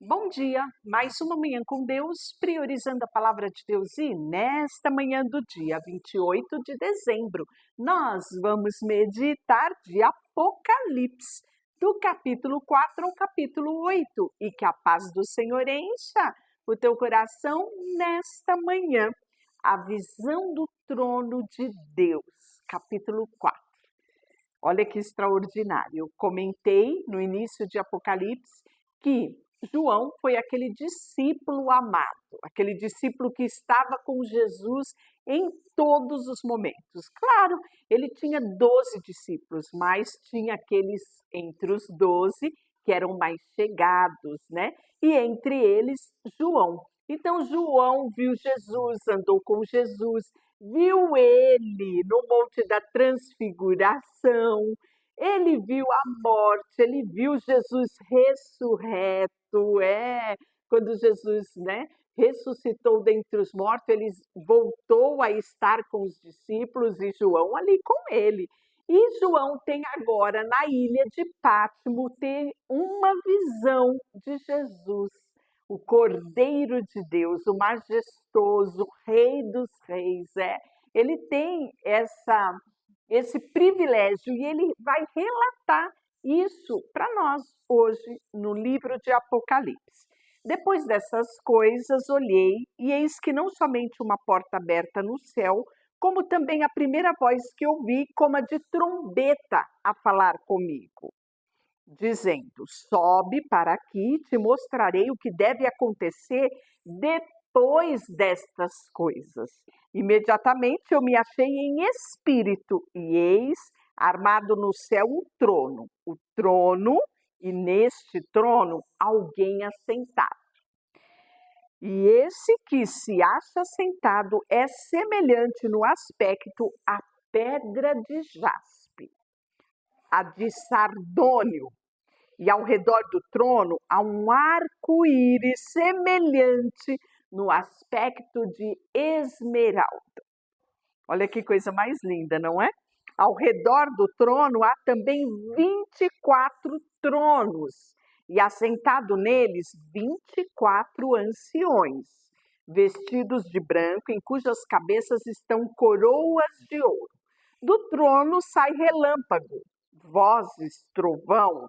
Bom dia, mais uma manhã com Deus, priorizando a palavra de Deus. E nesta manhã do dia 28 de dezembro, nós vamos meditar de Apocalipse, do capítulo 4 ao capítulo 8. E que a paz do Senhor encha o teu coração nesta manhã. A visão do trono de Deus, capítulo 4. Olha que extraordinário. Eu comentei no início de Apocalipse que João foi aquele discípulo amado, aquele discípulo que estava com Jesus em todos os momentos. Claro, ele tinha 12 discípulos, mas tinha aqueles entre os 12 que eram mais chegados, né? E entre eles, João. Então, João viu Jesus, andou com Jesus, viu ele no Monte da Transfiguração, ele viu a morte, ele viu Jesus ressurreto, quando Jesus, ressuscitou dentre os mortos, ele voltou a estar com os discípulos e João ali com ele. E João tem agora, na ilha de Patmos, tem uma visão de Jesus, o Cordeiro de Deus, o majestoso, o Rei dos Reis. Ele tem esse privilégio e ele vai relatar isso para nós hoje no livro de Apocalipse. Depois dessas coisas, olhei e eis que não somente uma porta aberta no céu, como também a primeira voz que ouvi, como a de trombeta, a falar comigo, dizendo: sobe para aqui, te mostrarei o que deve acontecer depois destas coisas. Imediatamente eu me achei em espírito, e eis armado no céu um trono. O trono, e neste trono alguém assentado. E esse que se acha sentado é semelhante no aspecto à pedra de jaspe, a de sardônio, e ao redor do trono há um arco-íris semelhante no aspecto de esmeralda. Olha que coisa mais linda, não é? Ao redor do trono há também 24 tronos, e assentado neles 24 anciões, vestidos de branco, em cujas cabeças estão coroas de ouro. Do trono sai relâmpago, vozes, trovão,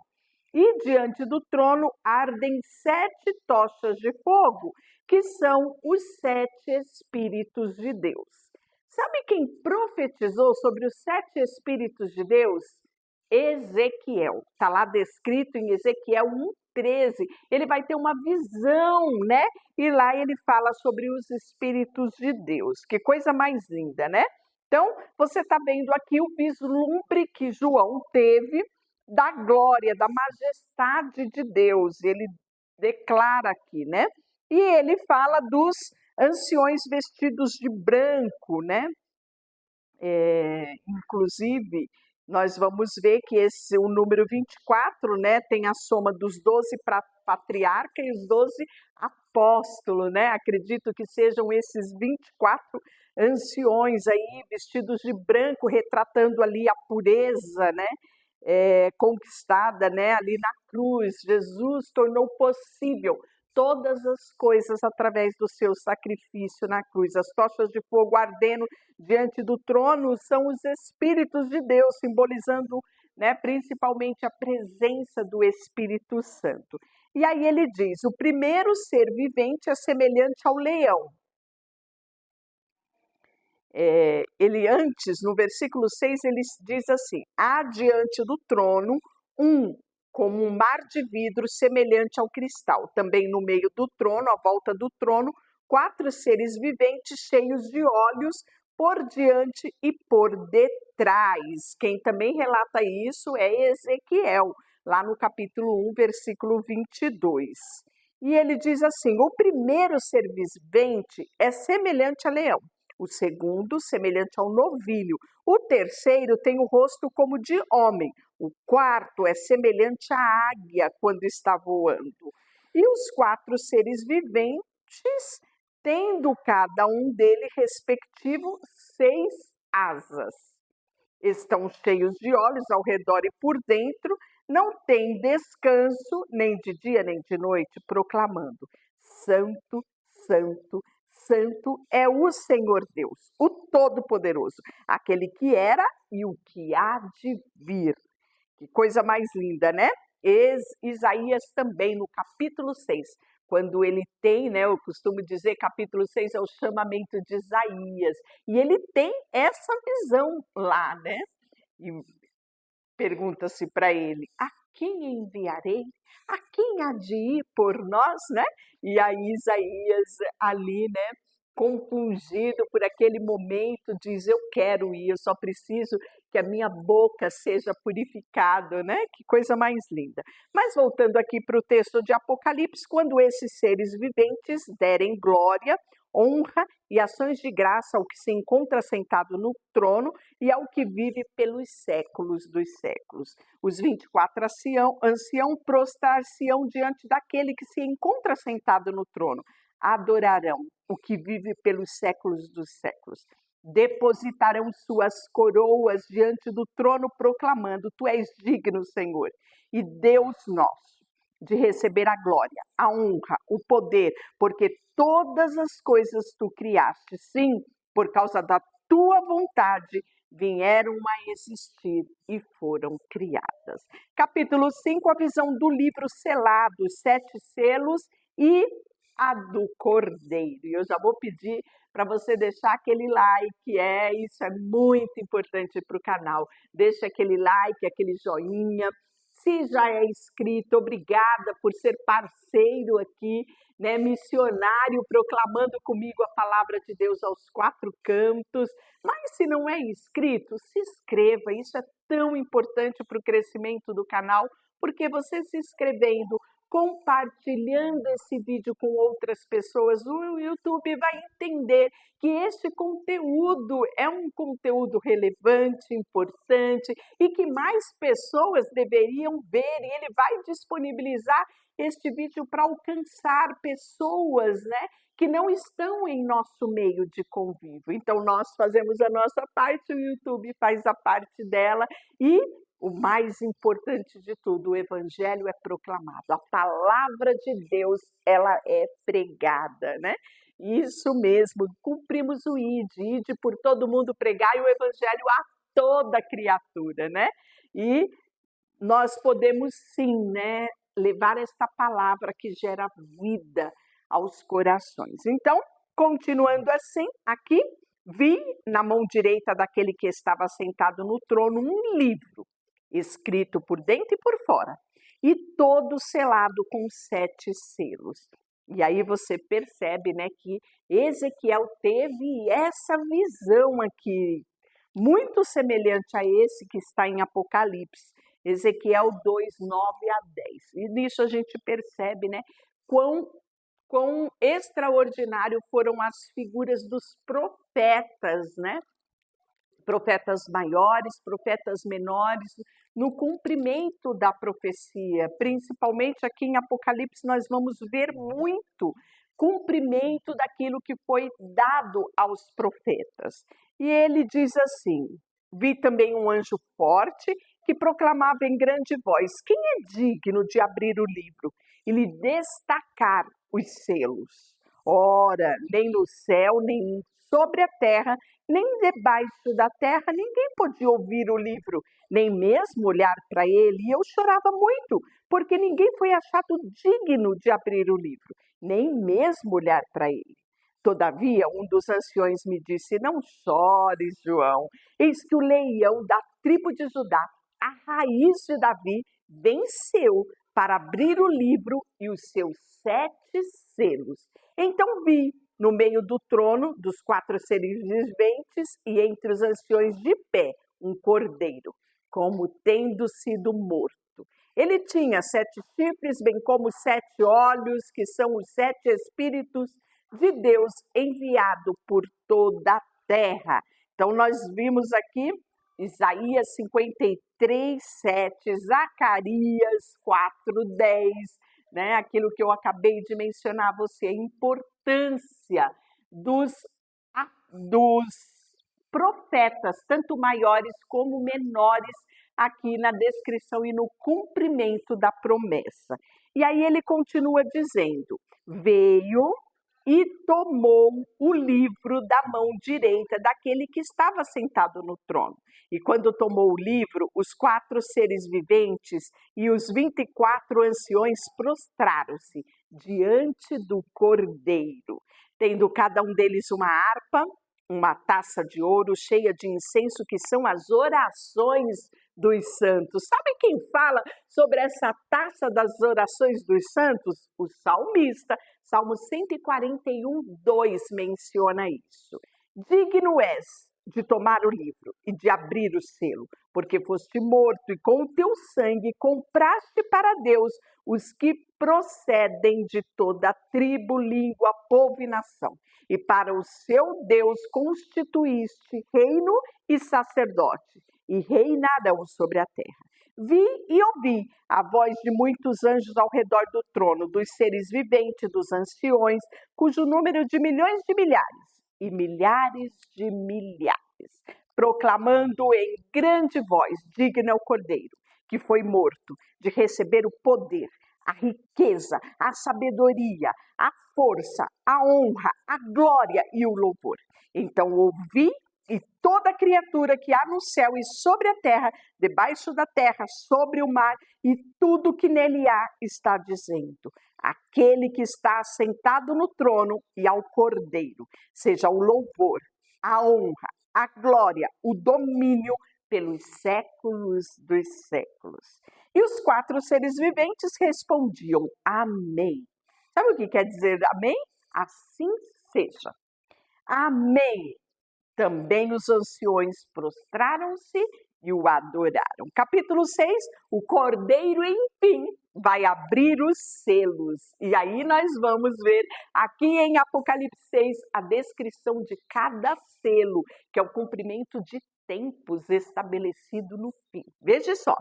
e diante do trono ardem 7 tochas de fogo, que são os 7 Espíritos de Deus. Sabe quem profetizou sobre os 7 Espíritos de Deus? Ezequiel. Está lá descrito em Ezequiel 1:13. Ele vai ter uma visão, né? E lá ele fala sobre os Espíritos de Deus. Que coisa mais linda, né? Então, você está vendo aqui o vislumbre que João teve da glória, da majestade de Deus. Ele declara aqui, né? E ele fala dos anciões vestidos de branco, né? Inclusive, nós vamos ver que o número 24, né, tem a soma dos 12 patriarcas e os 12 apóstolos, né? Acredito que sejam esses 24 anciões aí vestidos de branco, retratando ali a pureza, né? Conquistada, né, ali na cruz. Jesus tornou possível todas as coisas através do seu sacrifício na cruz. As tochas de fogo ardendo diante do trono são os Espíritos de Deus, simbolizando, né, principalmente a presença do Espírito Santo. E aí ele diz: o primeiro ser vivente é semelhante ao leão. Ele antes, no versículo 6, ele diz assim: há diante do trono como um mar de vidro semelhante ao cristal. Também no meio do trono, à volta do trono, 4 seres viventes cheios de olhos por diante e por detrás. Quem também relata isso é Ezequiel, lá no capítulo 1, versículo 22. E ele diz assim: o primeiro ser vivente é semelhante a leão. O segundo, semelhante ao novilho. O terceiro tem o rosto como de homem. O quarto é semelhante à águia quando está voando. E os 4 seres viventes, tendo cada um dele respectivo 6 asas. Estão cheios de olhos ao redor e por dentro, não tem descanso nem de dia nem de noite, proclamando: Santo, Santo, Santo é o Senhor Deus, o Todo-Poderoso, aquele que era e o que há de vir. Que coisa mais linda, né? Isaías também, no capítulo 6, quando ele tem, né, eu costumo dizer, capítulo 6 é o chamamento de Isaías, e ele tem essa visão lá, né? E pergunta-se para ele: a quem enviarei? A quem há de ir por nós, né? E aí Isaías ali, né, compungido por aquele momento, diz: eu quero ir, eu só preciso que a minha boca seja purificada, né? Que coisa mais linda. Mas voltando aqui para o texto de Apocalipse, quando esses seres viventes derem glória, honra e ações de graça ao que se encontra sentado no trono e ao que vive pelos séculos dos séculos. Os 24 anciãos prostrar-se-ão diante daquele que se encontra sentado no trono. Adorarão o que vive pelos séculos dos séculos. Depositarão suas coroas diante do trono, proclamando: Tu és digno, Senhor, e Deus nosso, de receber a glória, a honra, o poder, porque todas as coisas tu criaste, sim, por causa da tua vontade, vieram a existir e foram criadas. Capítulo 5, a visão do livro selado, os 7 selos e a do Cordeiro. E eu já vou pedir para você deixar aquele like, isso é muito importante para o canal. Deixa aquele like, aquele joinha. Se já é inscrito, obrigada por ser parceiro aqui, né, missionário, proclamando comigo a palavra de Deus aos 4 cantos. Mas se não é inscrito, se inscreva, isso é tão importante para o crescimento do canal, porque você se inscrevendo, compartilhando esse vídeo com outras pessoas, o YouTube vai entender que este conteúdo é um conteúdo relevante, importante e que mais pessoas deveriam ver, e ele vai disponibilizar este vídeo para alcançar pessoas, né, que não estão em nosso meio de convívio. Então nós fazemos a nossa parte, o YouTube faz a parte dela e o mais importante de tudo, o evangelho é proclamado, a palavra de Deus, ela é pregada, né? Isso mesmo, cumprimos o ide por todo mundo pregar e o evangelho a toda criatura, né? E nós podemos sim, né, levar esta palavra que gera vida aos corações. Então, continuando assim, aqui, vi na mão direita daquele que estava sentado no trono um livro, escrito por dentro e por fora, e todo selado com 7 selos. E aí você percebe, né, que Ezequiel teve essa visão aqui, muito semelhante a esse que está em Apocalipse, Ezequiel 2, 9 a 10. E nisso a gente percebe, né, quão extraordinário foram as figuras dos profetas, né? Profetas maiores, profetas menores, no cumprimento da profecia, principalmente aqui em Apocalipse nós vamos ver muito cumprimento daquilo que foi dado aos profetas. E ele diz assim: vi também um anjo forte que proclamava em grande voz: quem é digno de abrir o livro e lhe destacar os selos? Ora, nem no céu, nem sobre a terra, nem debaixo da terra, ninguém podia ouvir o livro, nem mesmo olhar para ele. E eu chorava muito, porque ninguém foi achado digno de abrir o livro, nem mesmo olhar para ele. Todavia, um dos anciões me disse: não chores, João, eis que o leão da tribo de Judá, a raiz de Davi, venceu para abrir o livro e os seus 7 selos. Então vi no meio do trono dos 4 seres viventes e entre os anciões de pé um cordeiro, como tendo sido morto. Ele tinha 7 chifres, bem como 7 olhos, que são os 7 espíritos de Deus enviado por toda a terra. Então nós vimos aqui Isaías 53, 7, Zacarias 4, 10, né? Aquilo que eu acabei de mencionar a você, a importância dos profetas, tanto maiores como menores, aqui na descrição e no cumprimento da promessa. E aí ele continua dizendo: veio e tomou o livro da mão direita daquele que estava sentado no trono. E quando tomou o livro, os 4 seres viventes e os 24 anciões prostraram-se diante do Cordeiro, tendo cada um deles uma harpa, uma taça de ouro cheia de incenso, que são as orações dos santos. Sabe quem fala sobre essa taça das orações dos santos? O salmista. Salmo 141, 2 menciona isso. Digno és de tomar o livro e de abrir o selo, porque foste morto e com o teu sangue compraste para Deus os que procedem de toda tribo, língua, povo e nação. E para o seu Deus constituíste reino e sacerdote, e reinarão sobre a terra. Vi e ouvi a voz de muitos anjos ao redor do trono, dos seres viventes, dos anciões, cujo número de milhões de milhares e milhares de milhares, proclamando em grande voz: digno é o Cordeiro, que foi morto, de receber o poder, a riqueza, a sabedoria, a força, a honra, a glória e o louvor. Então ouvi, e toda criatura que há no céu e sobre a terra, debaixo da terra, sobre o mar, e tudo que nele há, está dizendo: aquele que está assentado no trono e ao Cordeiro, seja o louvor, a honra, a glória, o domínio pelos séculos dos séculos. E os 4 seres viventes respondiam: amém. Sabe o que quer dizer amém? Assim seja. Amém. Também os anciões prostraram-se e o adoraram. Capítulo 6, o Cordeiro, enfim, vai abrir os selos. E aí nós vamos ver aqui em Apocalipse 6 a descrição de cada selo, que é o cumprimento de tempos estabelecido no fim. Veja só.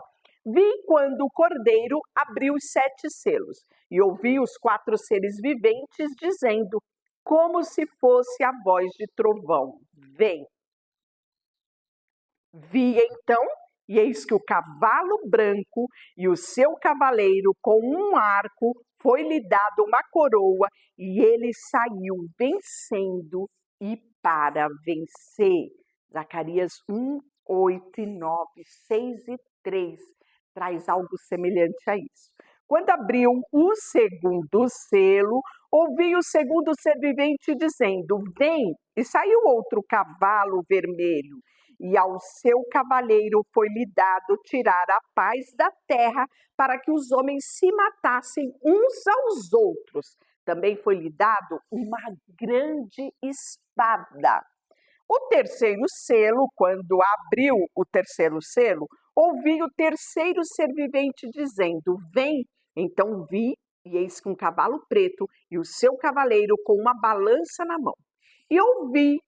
Vi quando o Cordeiro abriu os 7 selos e ouvi os 4 seres viventes dizendo, como se fosse a voz de trovão: vem. Vi então, e eis que o cavalo branco e o seu cavaleiro com um arco foi-lhe dado uma coroa, e ele saiu vencendo e para vencer. Zacarias 1, 8 e 9, 6 e 3 traz algo semelhante a isso. Quando abriu o segundo selo, ouvi o segundo ser vivente dizendo: vem, e saiu outro cavalo vermelho, e ao seu cavaleiro foi-lhe dado tirar a paz da terra, para que os homens se matassem uns aos outros. Também foi-lhe dado uma grande espada. O terceiro selo, quando abriu o terceiro selo, ouvi o terceiro ser vivente dizendo: vem. Então vi, e eis que um cavalo preto e o seu cavaleiro com uma balança na mão. E ouvi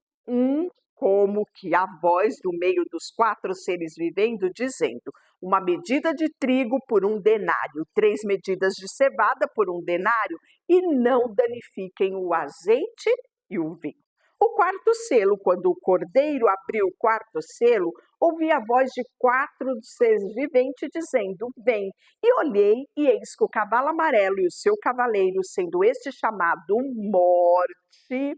como que a voz do meio dos 4 seres vivendo dizendo: uma medida de trigo por 1 denário, 3 medidas de cevada por 1 denário, e não danifiquem o azeite e o vinho. O 4º selo, quando o Cordeiro abriu o 4º selo, ouvi a voz de 4 seres viventes dizendo: vem. E olhei, e eis que o cavalo amarelo e o seu cavaleiro, sendo este chamado Morte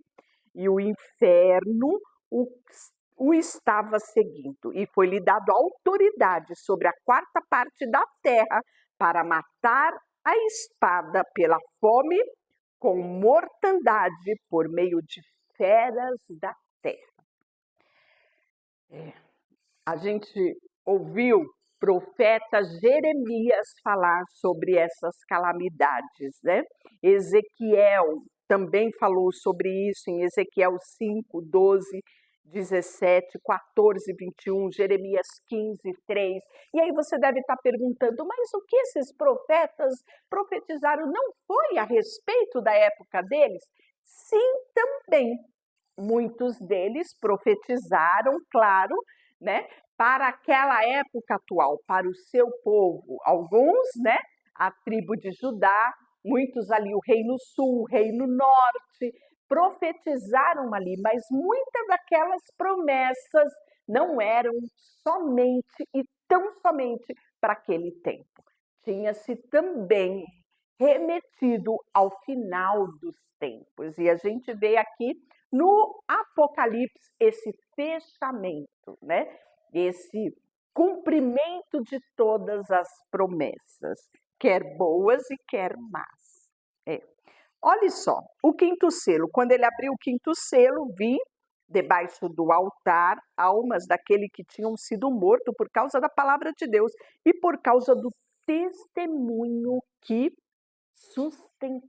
e o Inferno, o estava seguindo. E foi-lhe dado autoridade sobre a 4ª parte da terra para matar a espada pela fome, com mortandade por meio de feras da terra. A gente ouviu profeta Jeremias falar sobre essas calamidades, né? Ezequiel também falou sobre isso em Ezequiel 5, 12, 17, 14, 21, Jeremias 15, 3. E aí você deve estar perguntando, mas o que esses profetas profetizaram não foi a respeito da época deles? Sim, também. Muitos deles profetizaram, claro, né, para aquela época atual, para o seu povo. Alguns, né, a tribo de Judá, muitos ali o Reino Sul, o Reino Norte, profetizaram ali, mas muitas daquelas promessas não eram somente e tão somente para aquele tempo. Tinha-se também remetido ao final dos tempos. E a gente vê aqui no Apocalipse esse fechamento, né? Esse cumprimento de todas as promessas, quer boas e quer más. Olha só, o quinto selo. Quando ele abriu o quinto selo, vi debaixo do altar almas daquele que tinham sido morto por causa da palavra de Deus e por causa do testemunho que sustentavam.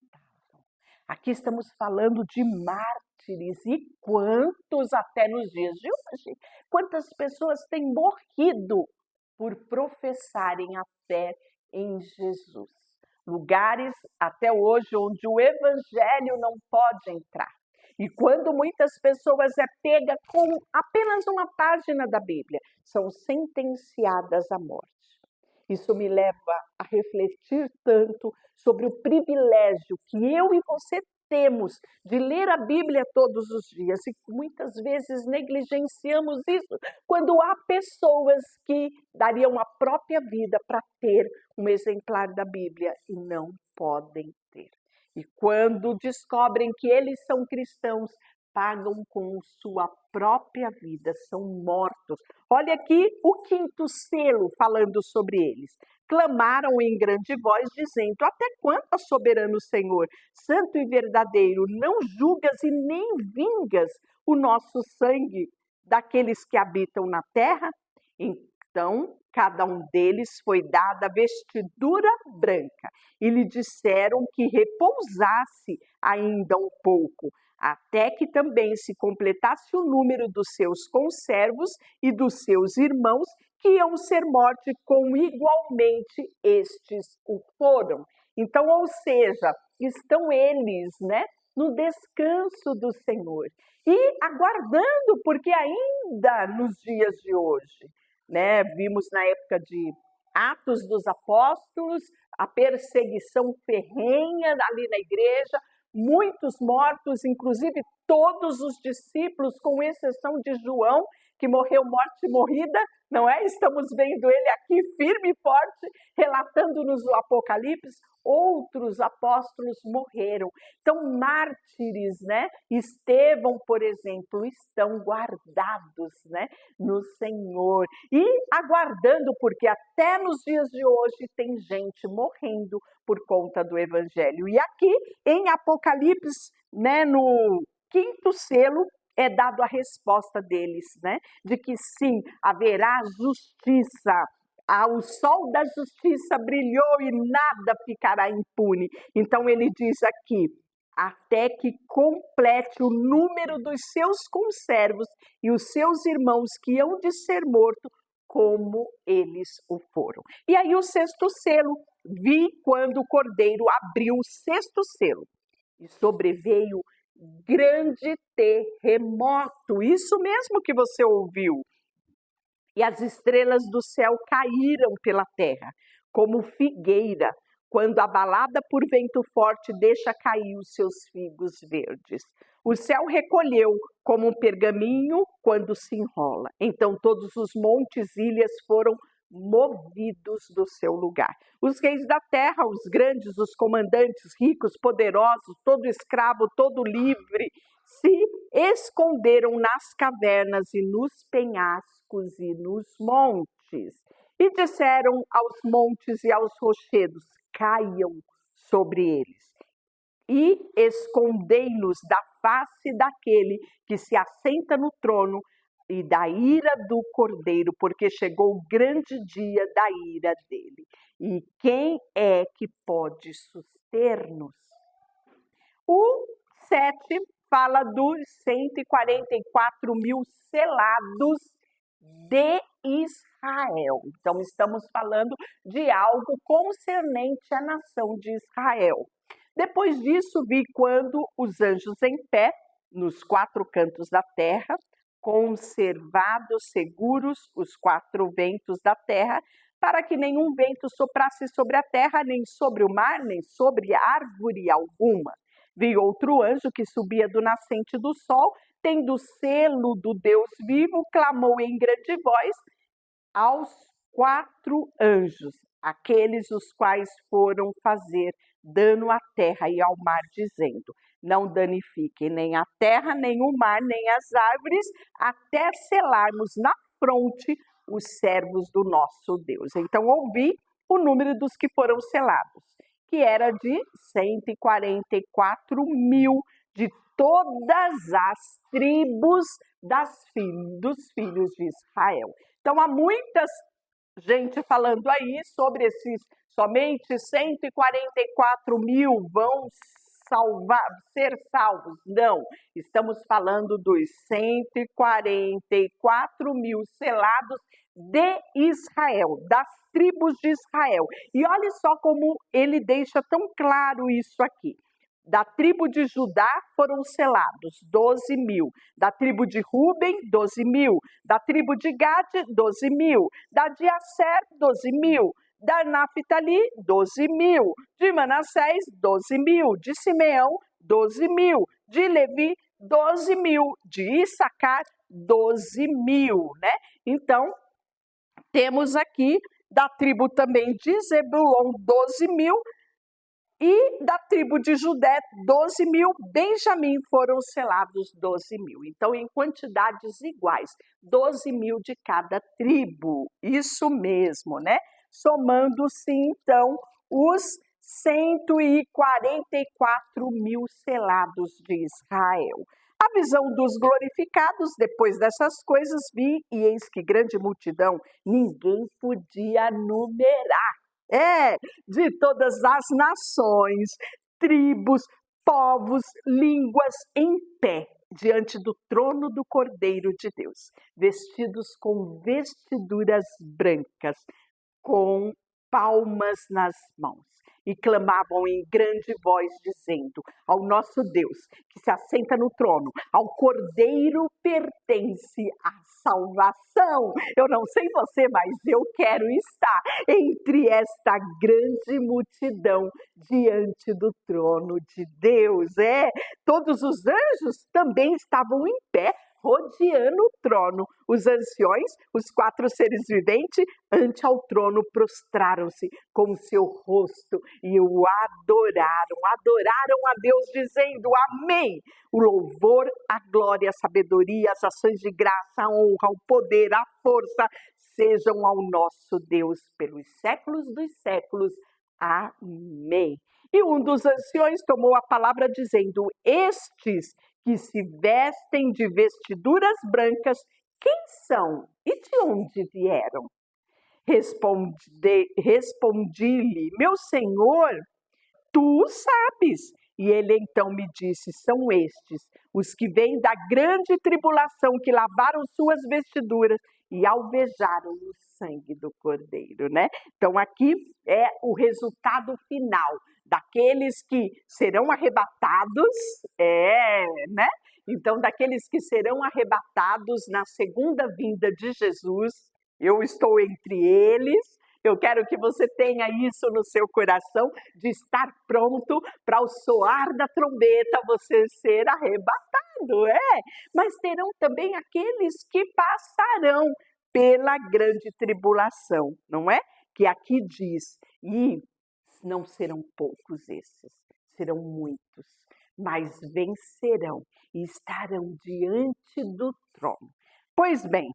Aqui estamos falando de mártires, e quantos até nos dias de hoje? Quantas pessoas têm morrido por professarem a fé em Jesus? Lugares até hoje onde o evangelho não pode entrar. E quando muitas pessoas é pega com apenas uma página da Bíblia, são sentenciadas à morte. Isso me leva a refletir tanto sobre o privilégio que eu e você temos de ler a Bíblia todos os dias, e muitas vezes negligenciamos isso quando há pessoas que dariam a própria vida para ter um exemplar da Bíblia e não podem ter. E quando descobrem que eles são cristãos, pagam com sua própria vida, são mortos. Olha aqui o quinto selo falando sobre eles. Clamaram em grande voz, dizendo: até quando, soberano Senhor, santo e verdadeiro, não julgas e nem vingas o nosso sangue daqueles que habitam na terra? Então, cada um deles foi dada vestidura branca e lhe disseram que repousasse ainda um pouco, até que também se completasse o número dos seus conservos e dos seus irmãos, que iam ser mortos, como igualmente estes o foram. Então, ou seja, estão eles, né, no descanso do Senhor e aguardando, porque ainda nos dias de hoje, né, vimos na época de Atos dos Apóstolos a perseguição ferrenha ali na igreja, muitos mortos, inclusive todos os discípulos, com exceção de João, que morreu morte morrida, não é? Estamos vendo ele aqui firme e forte, relatando-nos o Apocalipse. Outros apóstolos morreram. Então, mártires, né? Estevão, por exemplo, estão guardados, né, no Senhor e aguardando, porque até nos dias de hoje tem gente morrendo por conta do Evangelho. E aqui em Apocalipse, né, no quinto selo, é dado a resposta deles, né, de que sim, haverá justiça. O sol da justiça brilhou e nada ficará impune. Então ele diz aqui: até que complete o número dos seus conservos e os seus irmãos que hão de ser mortos, como eles o foram. E aí o sexto selo, vi quando o Cordeiro abriu o sexto selo e sobreveio grande terremoto, isso mesmo que você ouviu. E as estrelas do céu caíram pela terra, como figueira, quando abalada por vento forte deixa cair os seus figos verdes. O céu recolheu como um pergaminho quando se enrola. Então todos os montes e ilhas foram movidos do seu lugar. Os reis da terra, os grandes, os comandantes, ricos, poderosos, todo escravo, todo livre, se esconderam nas cavernas e nos penhascos e nos montes. E disseram aos montes e aos rochedos: caiam sobre eles. E escondei-nos da face daquele que se assenta no trono e da ira do Cordeiro, porque chegou o grande dia da ira dele. E quem é que pode suster-nos? O 7 fala dos 144 mil selados de Israel. Então, estamos falando de algo concernente à nação de Israel. Depois disso, vi quando os anjos em pé, nos quatro cantos da terra, conservados seguros os quatro ventos da terra, para que nenhum vento soprasse sobre a terra, nem sobre o mar, nem sobre árvore alguma. Vi outro anjo que subia do nascente do sol, tendo o selo do Deus vivo, clamou em grande voz aos 4 anjos, aqueles os quais foram fazer dano à terra e ao mar, dizendo: não danifiquem nem a terra, nem o mar, nem as árvores, até selarmos na fronte os servos do nosso Deus. Então ouvi o número dos que foram selados, que era de 144 mil, de todas as tribos dos filhos de Israel. Então há muitas gente falando aí sobre esses somente 144 mil vão ser salvos. Não, estamos falando dos 144 mil selados de Israel, das tribos de Israel. E olha só como ele deixa tão claro isso aqui. Da tribo de Judá foram selados 12 mil, da tribo de Ruben, 12 mil, da tribo de Gade, 12 mil, da de Asser, 12 mil, da Naphtali, 12 mil, de Manassés, 12 mil, de Simeão, 12 mil, de Levi, 12 mil, de Issacar, 12 mil, né? Então, temos aqui da tribo também de Zebulon, 12 mil, e da tribo de Judá, 12 mil, Benjamim foram selados 12 mil. Então, em quantidades iguais, 12 mil de cada tribo. Isso mesmo, né? Somando-se, então, os 144 mil selados de Israel. A visão dos glorificados, depois dessas coisas, vi, e eis que grande multidão, ninguém podia numerar. De todas as nações, tribos, povos, línguas, em pé, diante do trono do Cordeiro de Deus, vestidos com vestiduras brancas, com palmas nas mãos, e clamavam em grande voz, dizendo: ao nosso Deus, que se assenta no trono, ao Cordeiro pertence a salvação. Eu não sei você, mas eu quero estar entre esta grande multidão diante do trono de Deus. Todos os anjos também estavam em pé, rodeando o trono. Os anciões, os 4 seres viventes, ante ao trono prostraram-se com o seu rosto e o adoraram a Deus, dizendo: amém. O louvor, a glória, a sabedoria, as ações de graça, a honra, o poder, a força, sejam ao nosso Deus pelos séculos dos séculos. Amém. E um dos anciões tomou a palavra, dizendo: estes que se vestem de vestiduras brancas, quem são e de onde vieram? Respondi-lhe: meu senhor, tu sabes. E ele então me disse: são estes, os que vêm da grande tribulação, que lavaram suas vestiduras e alvejaram o sangue do Cordeiro, né? Então aqui é o resultado final daqueles que serão arrebatados, né? Então, daqueles que serão arrebatados na segunda vinda de Jesus, eu estou entre eles. Eu quero que você tenha isso no seu coração, de estar pronto para o soar da trombeta você ser arrebatado, Mas terão também aqueles que passarão pela grande tribulação, não é? Que aqui diz, e não serão poucos esses, serão muitos, mas vencerão e estarão diante do trono. Pois bem,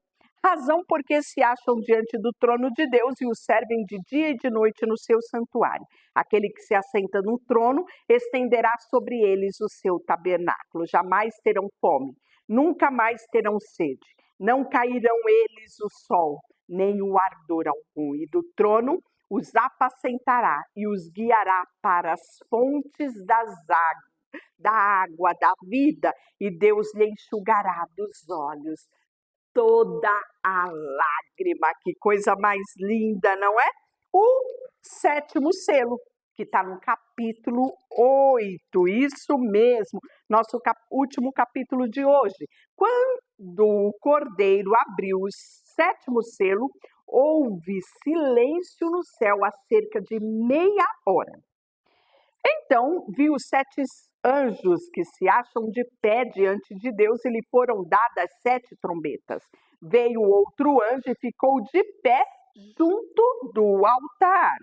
razão porque se acham diante do trono de Deus e o servem de dia e de noite no seu santuário. Aquele que se assenta no trono estenderá sobre eles o seu tabernáculo. Jamais terão fome, nunca mais terão sede. Não cairão eles o sol, nem o ardor algum. E do trono os apacentará e os guiará para as fontes da água, da vida, e Deus lhe enxugará dos olhos toda a lágrima. Que coisa mais linda, não é? O 7º selo, que está no capítulo 8, isso mesmo, nosso último capítulo de hoje. Quando o Cordeiro abriu o 7º selo, houve silêncio no céu há cerca de meia hora. Então vi os 7 anjos que se acham de pé diante de Deus e lhe foram dadas 7 trombetas. Veio outro anjo e ficou de pé junto do altar,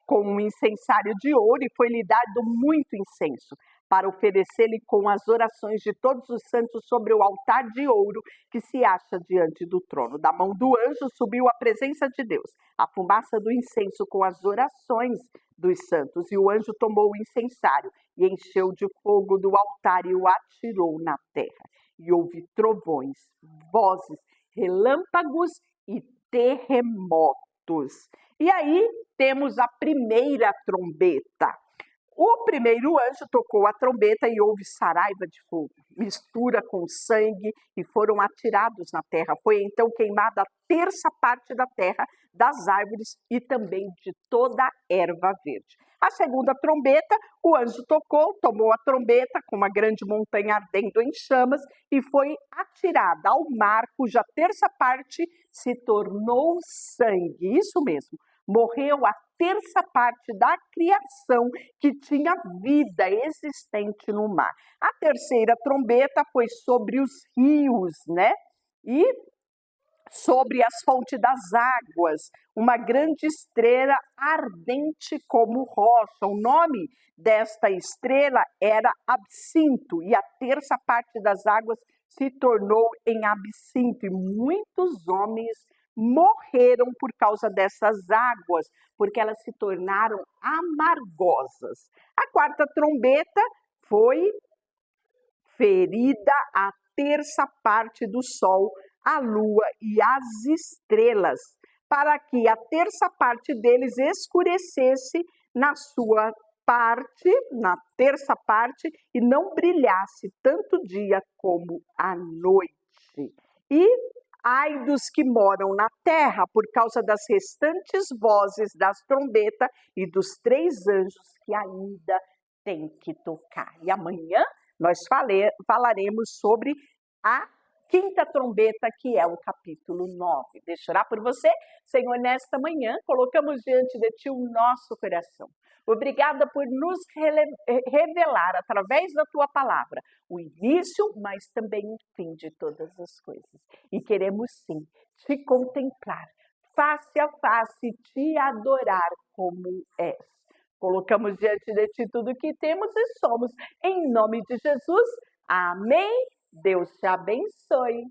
com um incensário de ouro, e foi-lhe dado muito incenso, para oferecer-lhe com as orações de todos os santos sobre o altar de ouro que se acha diante do trono. Da mão do anjo subiu a presença de Deus, a fumaça do incenso com as orações dos santos, e o anjo tomou o incensário e encheu de fogo do altar e o atirou na terra. E houve trovões, vozes, relâmpagos e terremotos. E aí temos a primeira trombeta. O primeiro anjo tocou a trombeta e houve saraiva de fogo, mistura com sangue, e foram atirados na terra. Foi então queimada a terça parte da terra, das árvores e também de toda a erva verde. A segunda trombeta, o anjo tocou, tomou a trombeta com uma grande montanha ardendo em chamas e foi atirada ao mar, cuja terça parte se tornou sangue. Isso mesmo. Morreu a terça parte da criação que tinha vida existente no mar. A terceira trombeta foi sobre os rios, né? E sobre as fontes das águas, uma grande estrela ardente como rocha. O nome desta estrela era Absinto, e a terça parte das águas se tornou em absinto, e muitos homens morreram por causa dessas águas, porque elas se tornaram amargosas. A quarta trombeta foi ferida a terça parte do sol, a lua e as estrelas, para que a terça parte deles escurecesse na sua parte, na terça parte, e não brilhasse tanto o dia como a noite. E ai dos que moram na terra, por causa das restantes vozes das trombetas e dos 3 anjos que ainda têm que tocar. E amanhã nós falaremos sobre a quinta trombeta, que é o capítulo 9. Deixa eu orar por você. Senhor, nesta manhã, colocamos diante de Ti o nosso coração. Obrigada por nos revelar, através da Tua palavra, o início, mas também o fim de todas as coisas. E queremos, sim, Te contemplar, face a face, Te adorar como és. Colocamos diante de Ti tudo o que temos e somos. Em nome de Jesus, amém. Deus te abençoe.